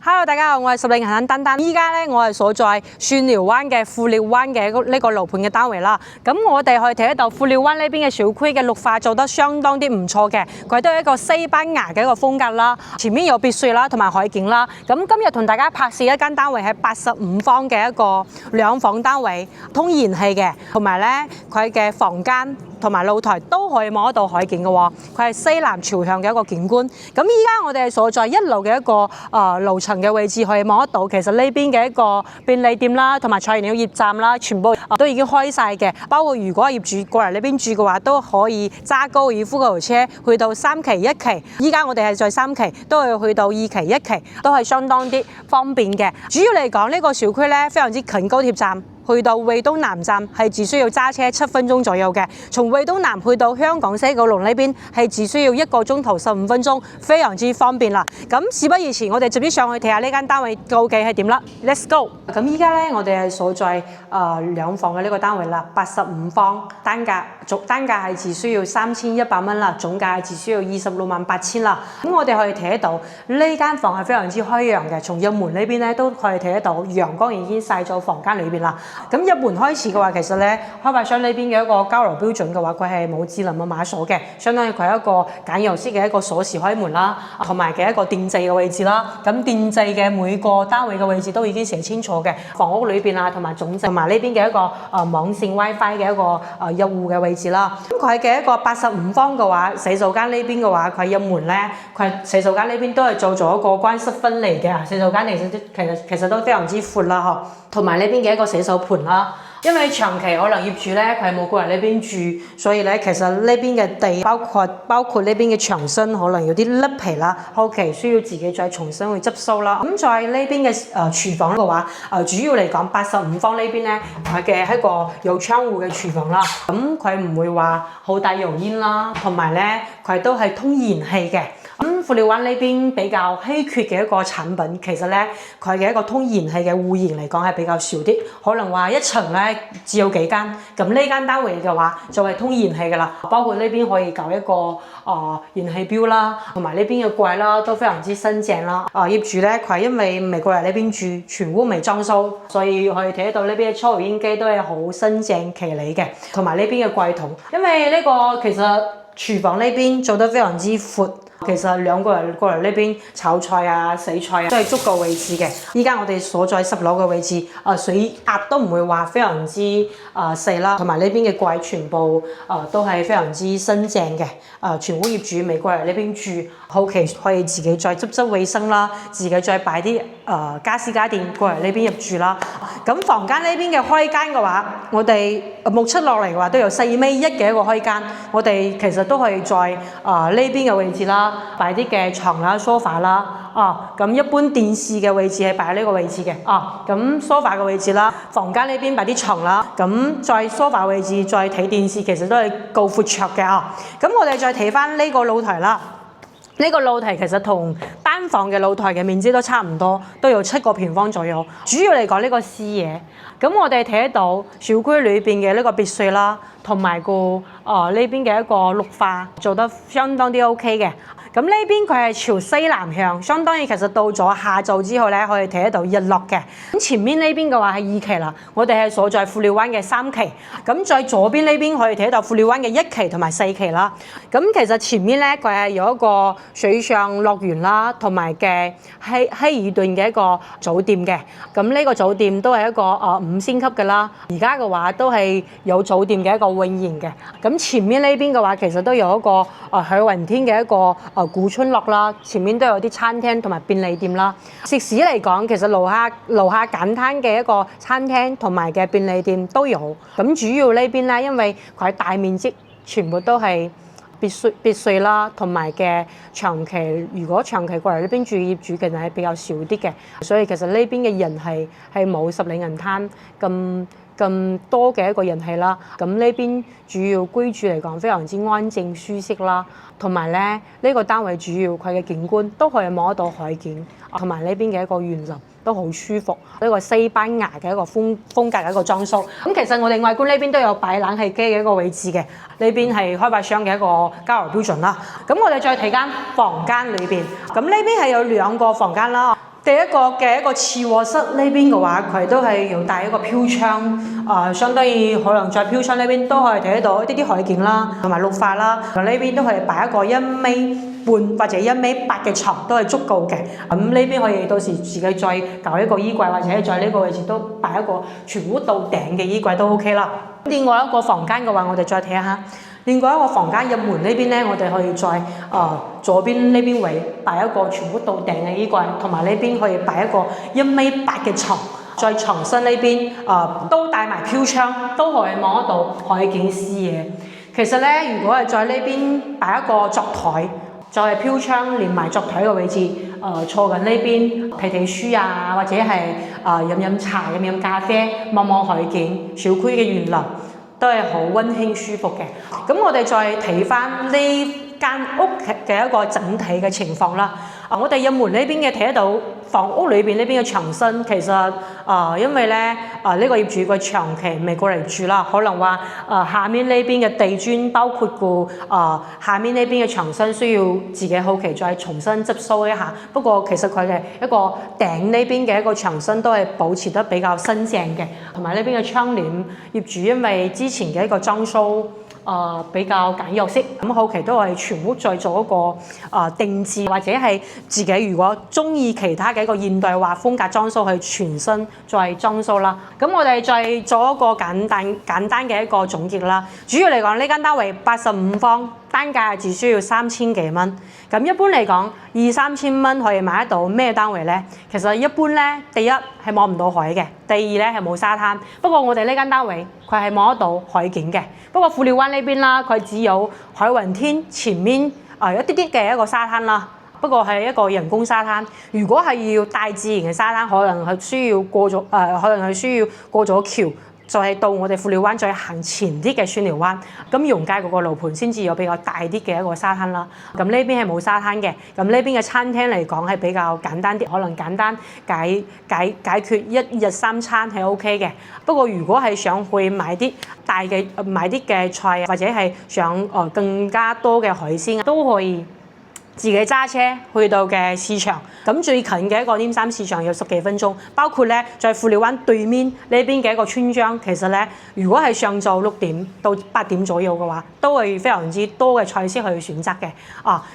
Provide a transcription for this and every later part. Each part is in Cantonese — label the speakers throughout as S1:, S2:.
S1: Hello， 大家好，我係10零丹丹。依家咧，我係所在蒜寮灣嘅富寮灣嘅呢個樓盤嘅單位啦。咁我哋可以睇得到富寮灣呢邊嘅小區嘅綠化做得相當啲唔錯嘅，佢都係一個西班牙嘅一個風格啦。前面有別墅啦，同埋海景啦。咁今日同大家拍攝一間單位係85方嘅一個兩房單位，通燃氣嘅，同埋咧佢嘅房間同埋露台都可以望得到海景嘅喎。佢係西南朝向嘅一個景觀。咁依家我哋係所在1樓嘅一個樓層嘅位置可以望得到，其實呢邊嘅一個便利店啦，同埋菜鳥業站啦，全部都已經開晒嘅。包括如果業主過嚟呢邊住嘅話，都可以揸高爾夫球車去到3期1期。依家我哋係在3期，都係去到2期1期，都係相當啲方便嘅。主要嚟講，呢個小區咧非常之近高鐵站。去到惠東南站係只需要揸車7分鐘左右嘅，從惠東南去到香港西九龍呢邊係只需要1個鐘頭15分鐘，非常之方便啦。咁事不宜遲，我哋直接上去睇下呢間單位究竟係點啦。Let's go！ 咁依家咧，我哋係所在兩房嘅呢個單位啦，85方單價係只需要3100蚊啦，總價係只需要268000啦。咁我哋可以睇得到呢間房係非常之開揚嘅，從入門呢邊咧都可以睇得到陽光已經曬咗房間裏邊啦。咁入門開始嘅話，其實咧開發商呢邊嘅一個交流標準嘅話，佢係冇智能嘅碼鎖嘅，相當於佢係一個簡約式嘅一個鎖匙開門啦，同埋嘅一個電掣嘅位置啦。咁電掣嘅每個單位嘅位置都已經寫清楚嘅，房屋裏邊啊，同埋總掣，同埋呢邊嘅一個網線 WiFi 嘅一個入戶嘅位置啦。咁佢嘅一個85方嘅話，洗手間呢邊嘅話，佢入門咧，佢洗手間呢邊都係做咗一個乾濕分離嘅，洗手間其實都非常之闊啦，嗬。同埋呢邊嘅一個洗手盤啦，因為長期可能業主咧佢係冇過嚟呢邊住，所以咧其實呢邊嘅地包括呢邊嘅牆身可能有啲甩皮啦，後期需要自己再重新去執修啦。咁在呢邊嘅廚房嘅話，主要嚟講85方呢邊咧佢嘅係一個有窗戶嘅廚房啦，咁佢唔會話好大油煙啦，同埋咧佢都係通燃氣嘅。咁富寮灣呢邊比較稀缺嘅一個產品，其實咧佢嘅一個通燃氣嘅戶型嚟講係比較少啲，可能話一層咧只有幾間。咁呢間單位嘅話就係通燃氣嘅啦，包括呢邊可以搞一個燃氣錶啦，同埋呢邊嘅櫃啦都非常之新淨啦。業主咧佢因為未過嚟呢邊住，全屋未裝修，所以可以睇得到呢邊嘅抽油煙機都係好新淨企理嘅，同埋呢邊嘅櫃桶，因為呢個其實廚房呢邊做得非常之闊。其實兩個人過嚟呢邊炒菜啊、洗菜啊都係足夠位置嘅。依家我哋所在10樓嘅位置，水壓都唔會話非常之細啦，同埋呢邊嘅櫃全部都係非常之新淨嘅。全屋業主未過嚟呢邊住，後期可以自己再執衛生啦，自己再擺啲家私家電過嚟呢邊入住啦。咁房間呢邊嘅開間嘅話，我哋目測落嚟嘅話都有4.1米嘅一個開間，我哋其實都可以在呢邊嘅位置啦。擺啲嘅床啦、sofa 啦，咁一般電視嘅位置係擺喺呢個位置嘅，咁 sofa 嘅位置啦，房間呢邊擺啲床啦，咁再 sofa 位置再睇電視，其實都係夠闊綽嘅啊。咁我哋再睇翻呢個露台啦，呢個露台其實同單房嘅露台嘅面積都差唔多，都有7個平方左右。主要嚟講呢個視野，咁我哋睇得到小區裏邊嘅呢個別墅啦，同埋個呢邊嘅一個綠化做得相當啲 OK 嘅。咁呢邊佢係朝西南向，相當於其實到咗下晝之後咧，可以睇得到日落嘅。咁前面呢邊嘅話係2期啦，我哋係所在富寮灣嘅3期。咁在左邊呢邊可以睇到富寮灣嘅1期同埋4期啦。咁其實前面咧佢係有一個水上樂園啦，同埋嘅希爾頓嘅一個酒店嘅。咁呢個酒店都係一個5星級嘅啦。而家嘅話都係有酒店嘅一個泳營嘅。咁前面呢邊嘅話其實都有一個海雲天嘅一個古村落啦，前面都有啲餐廳同埋便利店啦。食肆嚟講，其實樓下簡單嘅一個餐廳同埋嘅便利店都有。咁主要呢邊咧，因為佢大面積，全部都係別墅啦，同埋嘅如果長期過嚟呢邊住業主，其實係比較少啲嘅。所以其實呢邊嘅人係冇10零銀灘咁多嘅一個人氣啦。咁呢邊主要居住嚟講非常之安靜舒適啦，同埋咧呢個單位主要佢嘅景觀都可以望得到海景，同埋呢邊嘅一個園林都好舒服，呢個西班牙嘅一個風格嘅一個裝修。咁其實我哋外觀呢邊都有擺冷氣機嘅一個位置嘅，呢邊係開發商嘅一個交流標準啦。咁我哋再睇間房間裏邊，咁呢邊係有2個房間啦。第一個嘅一個次臥室呢邊嘅話，佢都係要帶一個飄窗，相當於可能在飄窗呢邊都可以睇得到一啲海景啦，同埋綠化啦。呢邊都可以擺一個1.5米或者1.8米嘅床都係足夠嘅。咁呢邊可以到時自己再搞一個衣櫃，或者在呢個位置都擺一個全屋到頂嘅衣櫃都 OK 啦。另外一個房間嘅話，我哋再睇下。另外一個房間入門呢邊呢，我哋可以在左邊呢邊位擺一個全屋到頂嘅衣櫃，同埋呢邊可以擺一個1.8米嘅床。在床身呢邊都帶埋飄窗，都可以望得到海景視野。其實呢，如果係在呢邊擺一個作台，就係飄窗連埋作台嘅位置，坐緊呢邊睇睇書啊，或者係飲飲茶、飲飲咖啡、望望海景、小區嘅園林。都係好溫馨舒服嘅。咁我哋再睇翻呢間屋嘅一個整體嘅情況啦。我哋入門呢邊嘅睇得到房屋裏邊呢邊嘅牆身，其實因為咧呢個業主佢長期未過嚟住啦，可能話下面呢邊嘅地磚包括下面呢邊嘅牆身需要自己後期再重新執修一下。不過其實佢嘅一個頂呢邊嘅一個牆身都係保持得比較新淨嘅，同埋呢邊嘅窗簾業主因為之前嘅一個裝修比較簡約式，咁後期都係全屋再做一個定制，或者係自己如果中意其他嘅一個現代化風格裝修，去全新再裝修啦。咁我哋再做一個簡單嘅一個總結啦。主要嚟講，呢間單位85方，單價只需要3000幾蚊。咁一般嚟講，2-3千蚊可以買得到咩單位呢？其實一般呢，第一係望唔到海嘅，第二呢係冇沙灘。不過我哋呢間單位佢係望得到海景嘅。不過富寮灣呢邊啦，佢只有海雲天前面一啲啲嘅一個沙灘啦。不過係一個人工沙灘。如果係要大自然嘅沙灘，可能係需要過咗橋。就係到我哋富寮灣再行前啲嘅孫寮灣，咁容街嗰個樓盤先至有比較大啲嘅一個沙灘啦。咁呢邊係冇沙灘嘅，咁呢邊嘅餐廳嚟講係比較簡單啲，可能簡單解決一日3餐係 OK 嘅。不過如果係想去買啲嘅菜，或者係想更加多嘅海鮮都可以。自己揸車去到嘅市場，咁最近嘅一個稔山市場有10幾分鐘，包括咧在富寮灣對面呢邊嘅一個村莊，其實咧如果係上晝6點到8點左右嘅話，都係非常之多嘅菜式去選擇嘅。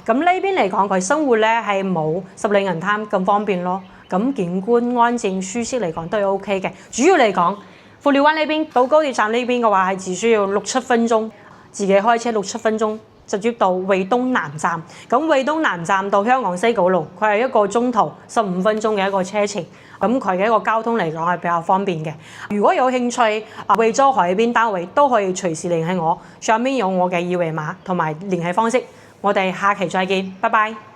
S1: 咁呢邊嚟講，佢生活咧係冇十里銀灘咁方便咯。咁景觀安靜舒適嚟講都係 OK 嘅。主要嚟講，富寮灣呢邊到高鐵站呢邊嘅話係只需要6-7分鐘，自己開車6-7分鐘。直接到惠東南站，咁惠東南站到香港西九龍，佢係1個鐘頭15分鐘嘅一個車程，咁佢嘅一個交通嚟講係比較方便嘅。如果有興趣惠州海邊單位都可以隨時聯繫我，上面有我嘅2維碼同埋聯繫方式。我哋下期再見，拜拜。